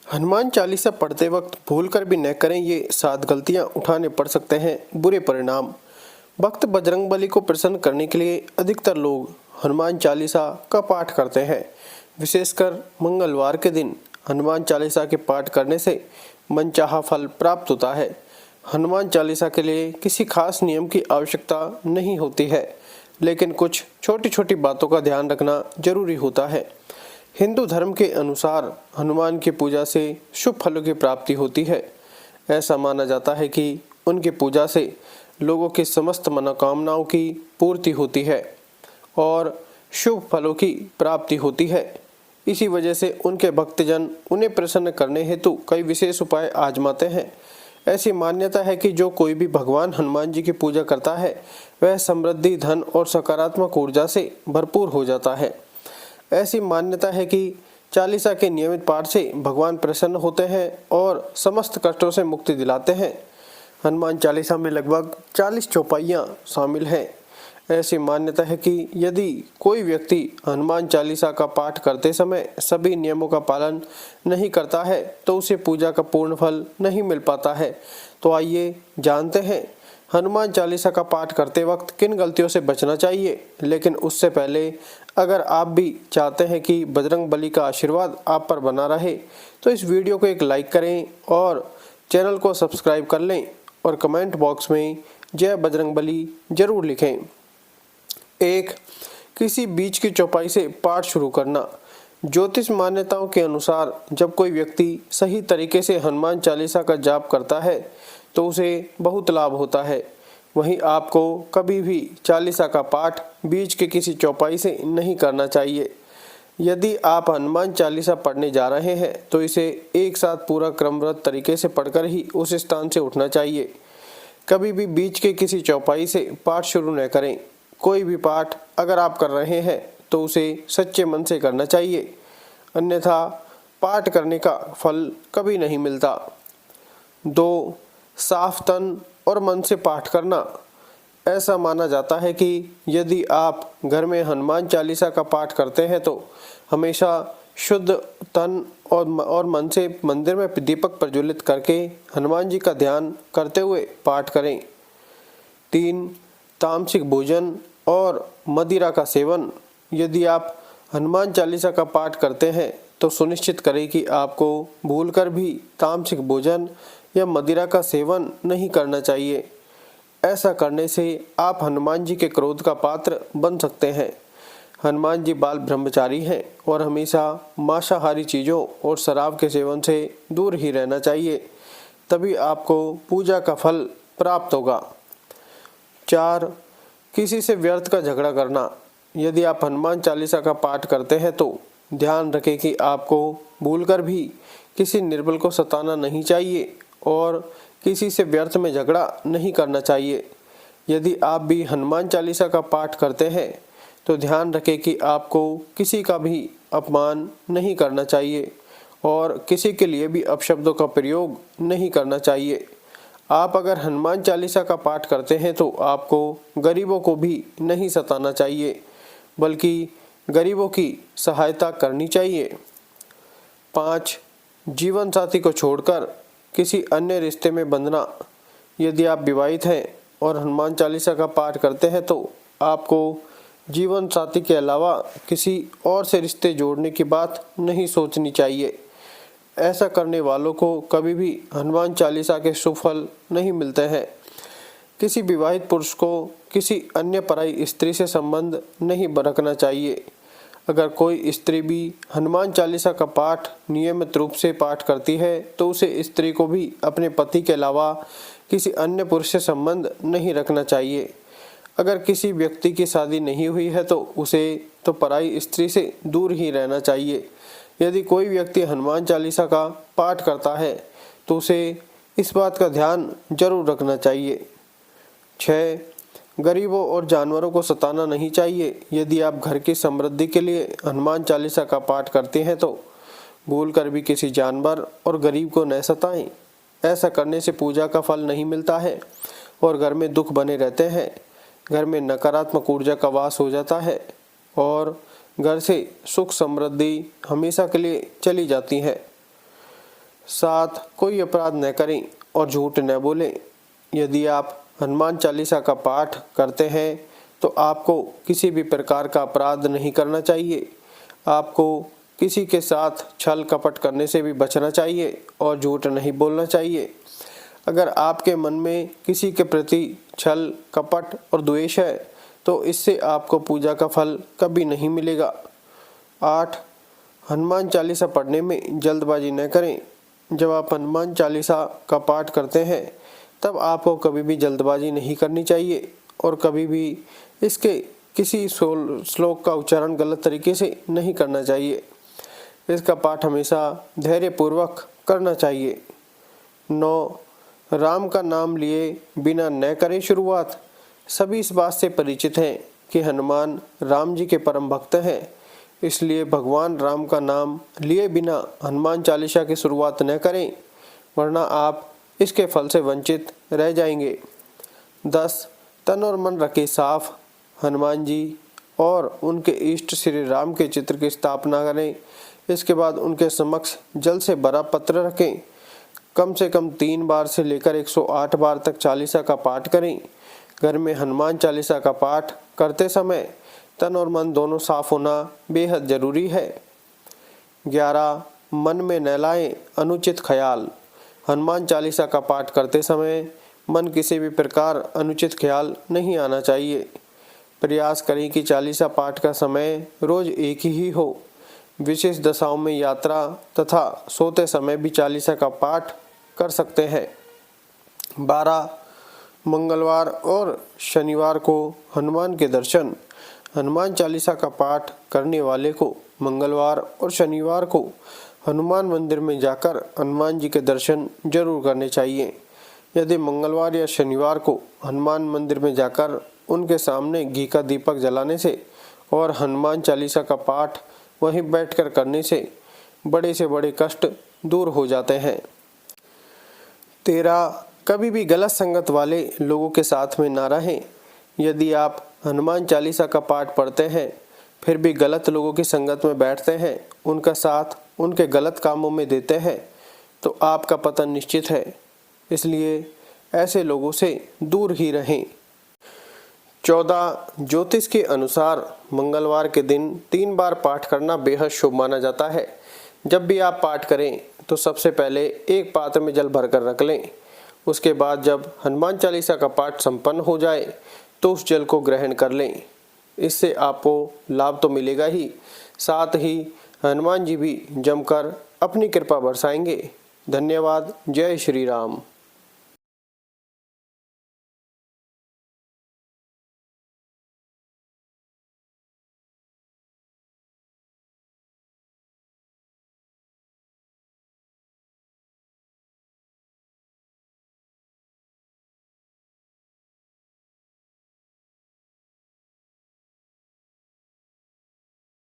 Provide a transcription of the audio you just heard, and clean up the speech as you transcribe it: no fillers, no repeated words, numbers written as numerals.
हनुमान चालीसा पढ़ते वक्त भूलकर भी न करें, ये 7 गलतियां उठाने पड़ सकते हैं बुरे परिणाम। भक्त बजरंगबली को प्रसन्न करने के लिए अधिकतर लोग हनुमान चालीसा का पाठ करते हैं। विशेषकर मंगलवार के दिन हनुमान चालीसा के पाठ करने से मनचाहा फल प्राप्त होता है। हनुमान चालीसा के लिए किसी खास नियम की आवश्यकता नहीं होती है, लेकिन कुछ छोटी छोटी बातों का ध्यान रखना जरूरी होता है। हिंदू धर्म के अनुसार हनुमान की पूजा से शुभ फलों की प्राप्ति होती है। ऐसा माना जाता है कि उनकी पूजा से लोगों की समस्त मनोकामनाओं की पूर्ति होती है और शुभ फलों की प्राप्ति होती है। इसी वजह से उनके भक्तजन उन्हें प्रसन्न करने हेतु कई विशेष उपाय आजमाते हैं। ऐसी मान्यता है कि जो कोई भी भगवान हनुमान जी की पूजा करता है, वह समृद्धि, धन और सकारात्मक ऊर्जा से भरपूर हो जाता है। ऐसी मान्यता है कि चालीसा के नियमित पाठ से भगवान प्रसन्न होते हैं और समस्त कष्टों से मुक्ति दिलाते हैं। हनुमान चालीसा में लगभग 40 चौपाइयाँ शामिल हैं। ऐसी मान्यता है कि यदि कोई व्यक्ति हनुमान चालीसा का पाठ करते समय सभी नियमों का पालन नहीं करता है तो उसे पूजा का पूर्ण फल नहीं मिल पाता है। तो आइए जानते हैं हनुमान चालीसा का पाठ करते वक्त किन गलतियों से बचना चाहिए। लेकिन उससे पहले अगर आप भी चाहते हैं कि बजरंगबली का आशीर्वाद आप पर बना रहे, तो इस वीडियो को एक लाइक करें और चैनल को सब्सक्राइब कर लें और कमेंट बॉक्स में जय बजरंगबली जरूर लिखें। 1. किसी बीच की चौपाई से पाठ शुरू करना। ज्योतिष मान्यताओं के अनुसार जब कोई व्यक्ति सही तरीके से हनुमान चालीसा का जाप करता है तो उसे बहुत लाभ होता है। वहीं आपको कभी भी चालीसा का पाठ बीच के किसी चौपाई से नहीं करना चाहिए। यदि आप हनुमान चालीसा पढ़ने जा रहे हैं तो इसे एक साथ पूरा क्रमबद्ध तरीके से पढ़कर ही उस स्थान से उठना चाहिए। कभी भी बीच के किसी चौपाई से पाठ शुरू न करें। कोई भी पाठ अगर आप कर रहे हैं तो उसे सच्चे मन से करना चाहिए, अन्यथा पाठ करने का फल कभी नहीं मिलता। 2. साफ तन और मन से पाठ करना। ऐसा माना जाता है कि यदि आप घर में हनुमान चालीसा का पाठ करते हैं तो हमेशा शुद्ध तन और मन से मंदिर में दीपक प्रज्वलित करके हनुमान जी का ध्यान करते हुए पाठ करें। 3. तामसिक भोजन और मदिरा का सेवन। यदि आप हनुमान चालीसा का पाठ करते हैं तो सुनिश्चित करें कि आपको भूलकर भी तामसिक भोजन या मदिरा का सेवन नहीं करना चाहिए। ऐसा करने से आप हनुमान जी के क्रोध का पात्र बन सकते हैं। हनुमान जी बाल ब्रह्मचारी हैं और हमेशा मांसाहारी चीज़ों और शराब के सेवन से दूर ही रहना चाहिए, तभी आपको पूजा का फल प्राप्त होगा। 4. किसी से व्यर्थ का झगड़ा करना। यदि आप हनुमान चालीसा का पाठ करते हैं तो ध्यान रखें कि आपको भूलकर भी किसी निर्बल को सताना नहीं चाहिए और किसी से व्यर्थ में झगड़ा नहीं करना चाहिए। यदि आप भी हनुमान चालीसा का पाठ करते हैं तो ध्यान रखें कि आपको किसी का भी अपमान नहीं करना चाहिए और किसी के लिए भी अपशब्दों का प्रयोग नहीं करना चाहिए। आप अगर हनुमान चालीसा का पाठ करते हैं तो आपको गरीबों को भी नहीं सताना चाहिए, बल्कि गरीबों की सहायता करनी चाहिए। 5. जीवन साथी को छोड़कर किसी अन्य रिश्ते में बंधना। यदि आप विवाहित हैं और हनुमान चालीसा का पाठ करते हैं तो आपको जीवन साथी के अलावा किसी और से रिश्ते जोड़ने की बात नहीं सोचनी चाहिए। ऐसा करने वालों को कभी भी हनुमान चालीसा के शुभ फल नहीं मिलते हैं। किसी विवाहित पुरुष को किसी अन्य पराई स्त्री से संबंध नहीं रखना चाहिए। अगर कोई स्त्री भी हनुमान चालीसा का पाठ नियमित रूप से पाठ करती है तो उसे स्त्री को भी अपने पति के अलावा किसी अन्य पुरुष से संबंध नहीं रखना चाहिए। अगर किसी व्यक्ति की शादी नहीं हुई है तो उसे तो पराई स्त्री से दूर ही रहना चाहिए। यदि कोई व्यक्ति हनुमान चालीसा का पाठ करता है तो उसे इस बात का ध्यान जरूर रखना चाहिए। 6. गरीबों और जानवरों को सताना नहीं चाहिए। यदि आप घर की समृद्धि के लिए हनुमान चालीसा का पाठ करते हैं तो भूलकर भी किसी जानवर और गरीब को न सताएं। ऐसा करने से पूजा का फल नहीं मिलता है और घर में दुख बने रहते हैं। घर में नकारात्मक ऊर्जा का वास हो जाता है और घर से सुख समृद्धि हमेशा के लिए चली जाती है। 7. कोई अपराध न करें और झूठ न बोलें। यदि आप हनुमान चालीसा का पाठ करते हैं तो आपको किसी भी प्रकार का अपराध नहीं करना चाहिए। आपको किसी के साथ छल कपट करने से भी बचना चाहिए और झूठ नहीं बोलना चाहिए। अगर आपके मन में किसी के प्रति छल कपट और द्वेष है तो इससे आपको पूजा का फल कभी नहीं मिलेगा। 8. हनुमान चालीसा पढ़ने में जल्दबाजी न करें। जब आप हनुमान चालीसा का पाठ करते हैं तब आपको कभी भी जल्दबाजी नहीं करनी चाहिए और कभी भी इसके किसी श्लोक का उच्चारण गलत तरीके से नहीं करना चाहिए। इसका पाठ हमेशा धैर्यपूर्वक करना चाहिए। 9. राम का नाम लिए बिना न करें शुरुआत। सभी इस बात से परिचित हैं कि हनुमान राम जी के परम भक्त हैं, इसलिए भगवान राम का नाम लिए बिना हनुमान चालीसा की शुरुआत न करें, वरना आप इसके फल से वंचित रह जाएंगे। 10. तन और मन रखे साफ। हनुमान जी और उनके इष्ट श्री राम के चित्र की स्थापना करें। इसके बाद उनके समक्ष जल से भरा पत्र रखें। कम से कम 3 बार से लेकर 108 बार तक चालीसा का पाठ करें। घर में हनुमान चालीसा का पाठ करते समय तन और मन दोनों साफ होना बेहद जरूरी है। 11. मन में न लाएं अनुचित ख्याल। हनुमान चालीसा का पाठ करते समय मन किसी भी प्रकार अनुचित ख्याल नहीं आना चाहिए। प्रयास करें कि चालीसा पाठ का समय रोज एक ही हो। विशेष दशाओं में यात्रा तथा सोते समय भी चालीसा का पाठ कर सकते हैं। 12. मंगलवार और शनिवार को हनुमान के दर्शन। हनुमान चालीसा का पाठ करने वाले को मंगलवार और शनिवार को हनुमान मंदिर में जाकर हनुमान जी के दर्शन जरूर करने चाहिए। यदि मंगलवार या शनिवार को हनुमान मंदिर में जाकर उनके सामने घी का दीपक जलाने से और हनुमान चालीसा का पाठ वहीं बैठकर करने से बड़े कष्ट दूर हो जाते हैं। 13. कभी भी गलत संगत वाले लोगों के साथ में ना रहें। यदि आप हनुमान चालीसा का पाठ पढ़ते हैं फिर भी गलत लोगों की संगत में बैठते हैं, उनका साथ उनके गलत कामों में देते हैं तो आपका पतन निश्चित है, इसलिए ऐसे लोगों से दूर ही रहें। 14. ज्योतिष के अनुसार मंगलवार के दिन 3 बार पाठ करना बेहद शुभ माना जाता है। जब भी आप पाठ करें तो सबसे पहले एक पात्र में जल भरकर रख लें। उसके बाद जब हनुमान चालीसा का पाठ संपन्न हो जाए तो उस जल को ग्रहण कर लें। इससे आपको लाभ तो मिलेगा ही, साथ ही हनुमान जी भी जमकर अपनी कृपा बरसाएंगे। धन्यवाद। जय श्री राम।